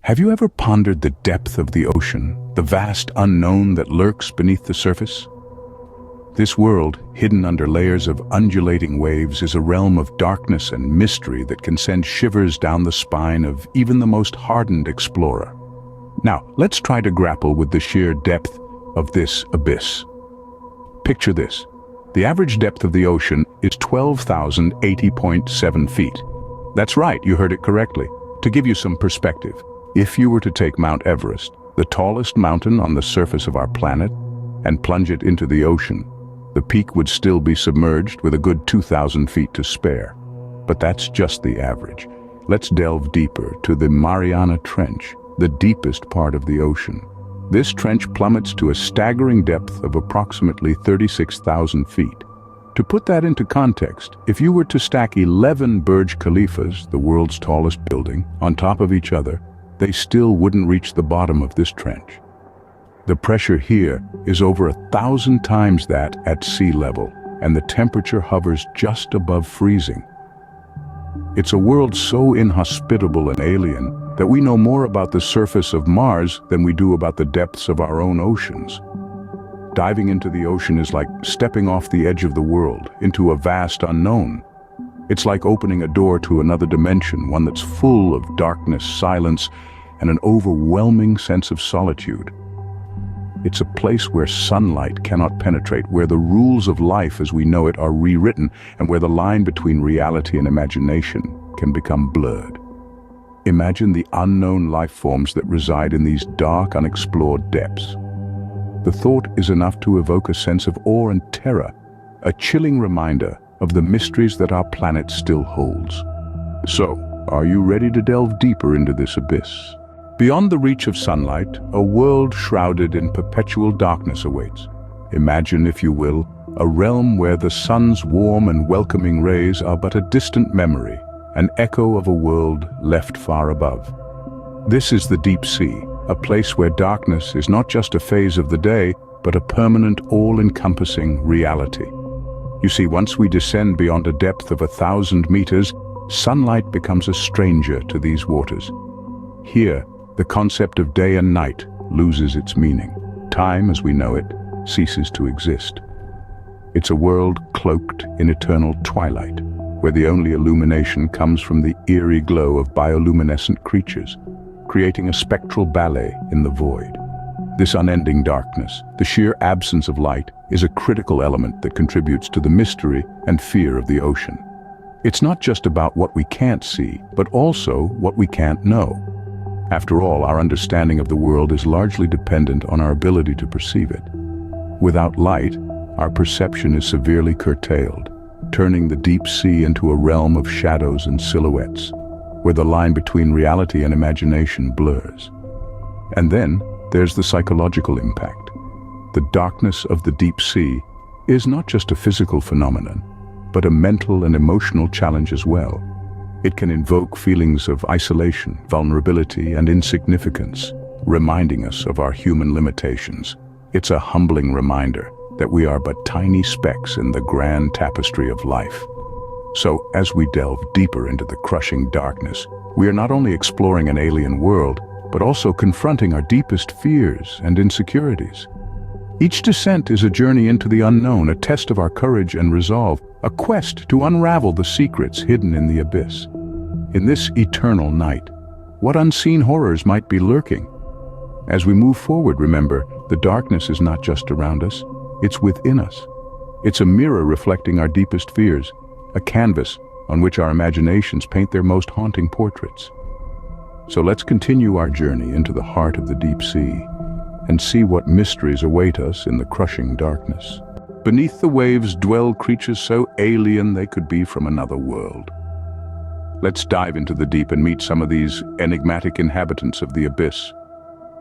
Have you ever pondered the depth of the ocean, the vast unknown that lurks beneath the surface? This world, hidden under layers of undulating waves, is a realm of darkness and mystery that can send shivers down the spine of even the most hardened explorer. Now, let's try to grapple with the sheer depth of this abyss. Picture this. The average depth of the ocean is 12,080.7 feet. That's right, you heard it correctly. To give you some perspective, if you were to take Mount Everest, the tallest mountain on the surface of our planet, and plunge it into the ocean, the peak would still be submerged with a good 2,000 feet to spare. But that's just the average. Let's delve deeper to the Mariana Trench, the deepest part of the ocean. This trench plummets to a staggering depth of approximately 36,000 feet. To put that into context, if you were to stack 11 Burj Khalifas, the world's tallest building, on top of each other, they still wouldn't reach the bottom of this trench. The pressure here is over 1,000 times that at sea level, and the temperature hovers just above freezing. It's a world so inhospitable and alien that we know more about the surface of Mars than we do about the depths of our own oceans. Diving into the ocean is like stepping off the edge of the world, into a vast unknown. It's like opening a door to another dimension, one that's full of darkness, silence, and an overwhelming sense of solitude. It's a place where sunlight cannot penetrate, where the rules of life as we know it are rewritten, and where the line between reality and imagination can become blurred. Imagine the unknown life forms that reside in these dark, unexplored depths. The thought is enough to evoke a sense of awe and terror, a chilling reminder of the mysteries that our planet still holds. So, are you ready to delve deeper into this abyss? Beyond the reach of sunlight, a world shrouded in perpetual darkness awaits. Imagine, if you will, a realm where the sun's warm and welcoming rays are but a distant memory, an echo of a world left far above. This is the deep sea, a place where darkness is not just a phase of the day, but a permanent, all-encompassing reality. You see, once we descend beyond a depth of 1,000 meters, sunlight becomes a stranger to these waters. Here, the concept of day and night loses its meaning. Time, as we know it, ceases to exist. It's a world cloaked in eternal twilight, where the only illumination comes from the eerie glow of bioluminescent creatures, creating a spectral ballet in the void. This unending darkness, the sheer absence of light, is a critical element that contributes to the mystery and fear of the ocean. It's not just about what we can't see, but also what we can't know. After all, our understanding of the world is largely dependent on our ability to perceive it. Without light, our perception is severely curtailed, turning the deep sea into a realm of shadows and silhouettes, where the line between reality and imagination blurs. And then, there's the psychological impact. The darkness of the deep sea is not just a physical phenomenon, but a mental and emotional challenge as well. It can invoke feelings of isolation, vulnerability, and insignificance, reminding us of our human limitations. It's a humbling reminder that we are but tiny specks in the grand tapestry of life. So, as we delve deeper into the crushing darkness, we are not only exploring an alien world, but also confronting our deepest fears and insecurities. Each descent is a journey into the unknown, a test of our courage and resolve, a quest to unravel the secrets hidden in the abyss. In this eternal night, what unseen horrors might be lurking? As we move forward, remember, the darkness is not just around us, it's within us. It's a mirror reflecting our deepest fears, a canvas on which our imaginations paint their most haunting portraits. So let's continue our journey into the heart of the deep sea and see what mysteries await us in the crushing darkness. Beneath the waves dwell creatures so alien they could be from another world. Let's dive into the deep and meet some of these enigmatic inhabitants of the abyss.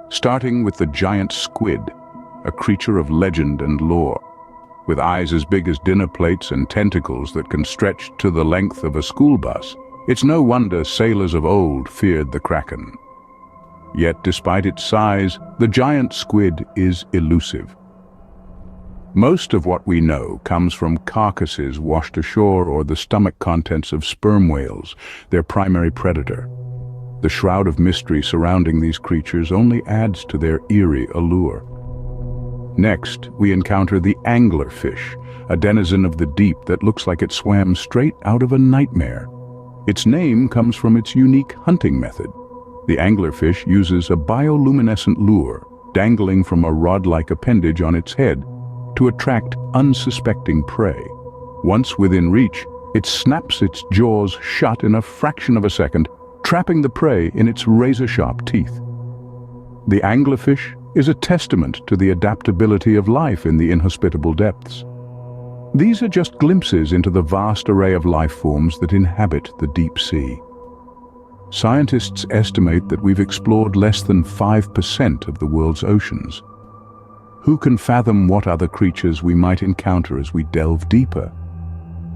Starting with the giant squid, a creature of legend and lore. With eyes as big as dinner plates and tentacles that can stretch to the length of a school bus, it's no wonder sailors of old feared the kraken. Yet, despite its size, the giant squid is elusive. Most of what we know comes from carcasses washed ashore or the stomach contents of sperm whales, their primary predator. The shroud of mystery surrounding these creatures only adds to their eerie allure. Next, we encounter the anglerfish, a denizen of the deep that looks like it swam straight out of a nightmare. Its name comes from its unique hunting method. The anglerfish uses a bioluminescent lure dangling from a rod-like appendage on its head to attract unsuspecting prey. Once within reach, it snaps its jaws shut in a fraction of a second, trapping the prey in its razor-sharp teeth. The anglerfish is a testament to the adaptability of life in the inhospitable depths. These are just glimpses into the vast array of life forms that inhabit the deep sea. Scientists estimate that we've explored less than 5% of the world's oceans. Who can fathom what other creatures we might encounter as we delve deeper?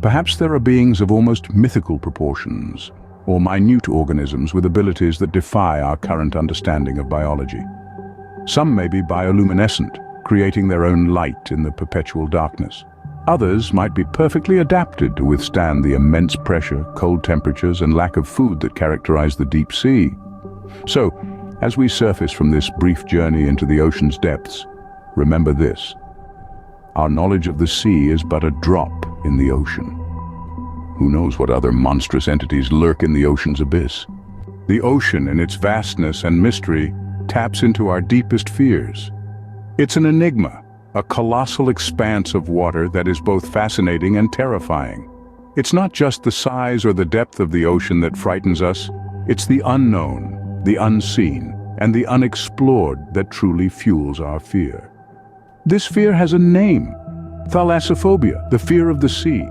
Perhaps there are beings of almost mythical proportions, or minute organisms with abilities that defy our current understanding of biology. Some may be bioluminescent, creating their own light in the perpetual darkness. Others might be perfectly adapted to withstand the immense pressure, cold temperatures, and lack of food that characterize the deep sea. So, as we surface from this brief journey into the ocean's depths, remember this: our knowledge of the sea is but a drop in the ocean. Who knows what other monstrous entities lurk in the ocean's abyss? The ocean, in its vastness and mystery, taps into our deepest fears. It's an enigma, a colossal expanse of water that is both fascinating and terrifying. It's not just the size or the depth of the ocean that frightens us, it's the unknown, the unseen, and the unexplored that truly fuels our fear. This fear has a name: thalassophobia, the fear of the sea.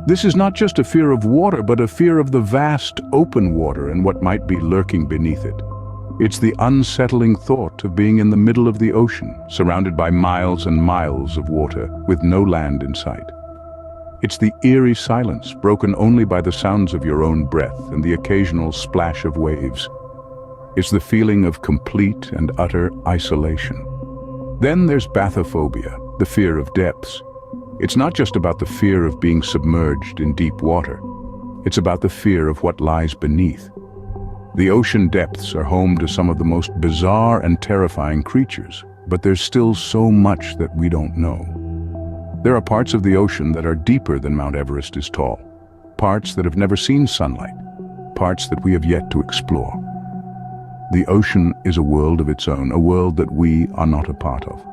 This is not just a fear of water, but a fear of the vast, open water and what might be lurking beneath it. It's the unsettling thought of being in the middle of the ocean, surrounded by miles and miles of water, with no land in sight. It's the eerie silence, broken only by the sounds of your own breath and the occasional splash of waves. It's the feeling of complete and utter isolation. Then there's bathyphobia, the fear of depths. It's not just about the fear of being submerged in deep water. It's about the fear of what lies beneath. The ocean depths are home to some of the most bizarre and terrifying creatures, but there's still so much that we don't know. There are parts of the ocean that are deeper than Mount Everest is tall, parts that have never seen sunlight, parts that we have yet to explore. The ocean is a world of its own, a world that we are not a part of.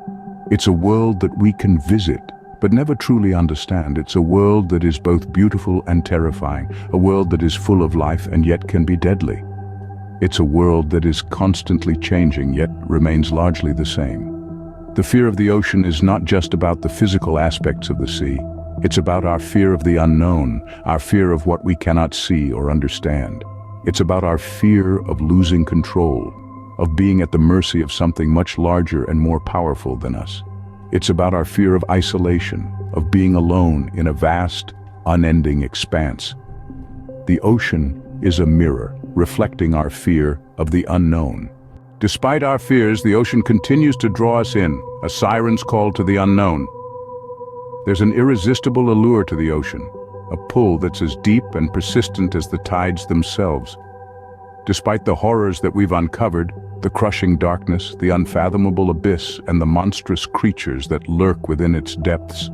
It's a world that we can visit, but never truly understand. It's a world that is both beautiful and terrifying, a world that is full of life and yet can be deadly. It's a world that is constantly changing, yet remains largely the same. The fear of the ocean is not just about the physical aspects of the sea. It's about our fear of the unknown, our fear of what we cannot see or understand. It's about our fear of losing control, of being at the mercy of something much larger and more powerful than us. It's about our fear of isolation, of being alone in a vast, unending expanse. The ocean is a mirror, reflecting our fear of the unknown. Despite our fears, the ocean continues to draw us in, a siren's call to the unknown. There's an irresistible allure to the ocean, a pull that's as deep and persistent as the tides themselves. Despite the horrors that we've uncovered, the crushing darkness, the unfathomable abyss, and the monstrous creatures that lurk within its depths,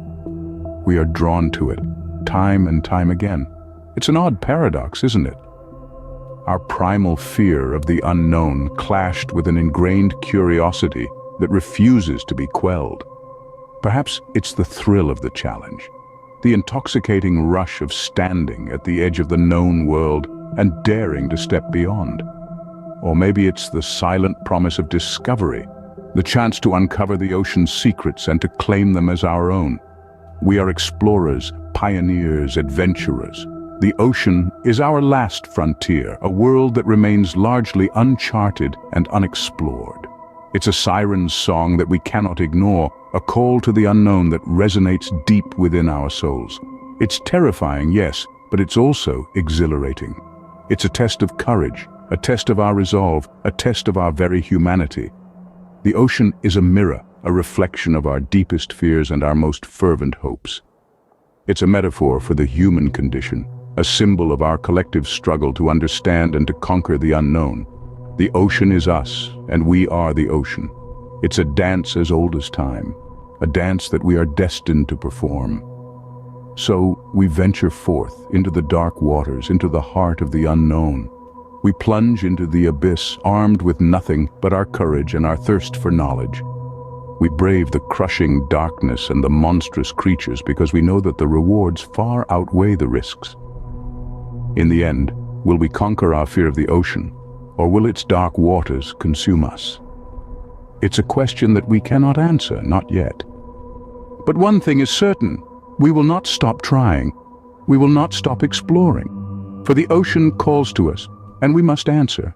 we are drawn to it, time and time again. It's an odd paradox, isn't it? Our primal fear of the unknown clashed with an ingrained curiosity that refuses to be quelled. Perhaps it's the thrill of the challenge, the intoxicating rush of standing at the edge of the known world and daring to step beyond. Or maybe it's the silent promise of discovery, the chance to uncover the ocean's secrets and to claim them as our own. We are explorers, pioneers, adventurers. The ocean is our last frontier, a world that remains largely uncharted and unexplored. It's a siren's song that we cannot ignore, a call to the unknown that resonates deep within our souls. It's terrifying, yes, but it's also exhilarating. It's a test of courage, a test of our resolve, a test of our very humanity. The ocean is a mirror, a reflection of our deepest fears and our most fervent hopes. It's a metaphor for the human condition, a symbol of our collective struggle to understand and to conquer the unknown. The ocean is us, and we are the ocean. It's a dance as old as time, a dance that we are destined to perform. So we venture forth into the dark waters, into the heart of the unknown. We plunge into the abyss, armed with nothing but our courage and our thirst for knowledge. We brave the crushing darkness and the monstrous creatures because we know that the rewards far outweigh the risks. In the end, will we conquer our fear of the ocean, or will its dark waters consume us? It's a question that we cannot answer, not yet. But one thing is certain, we will not stop trying. We will not stop exploring. For the ocean calls to us, and we must answer.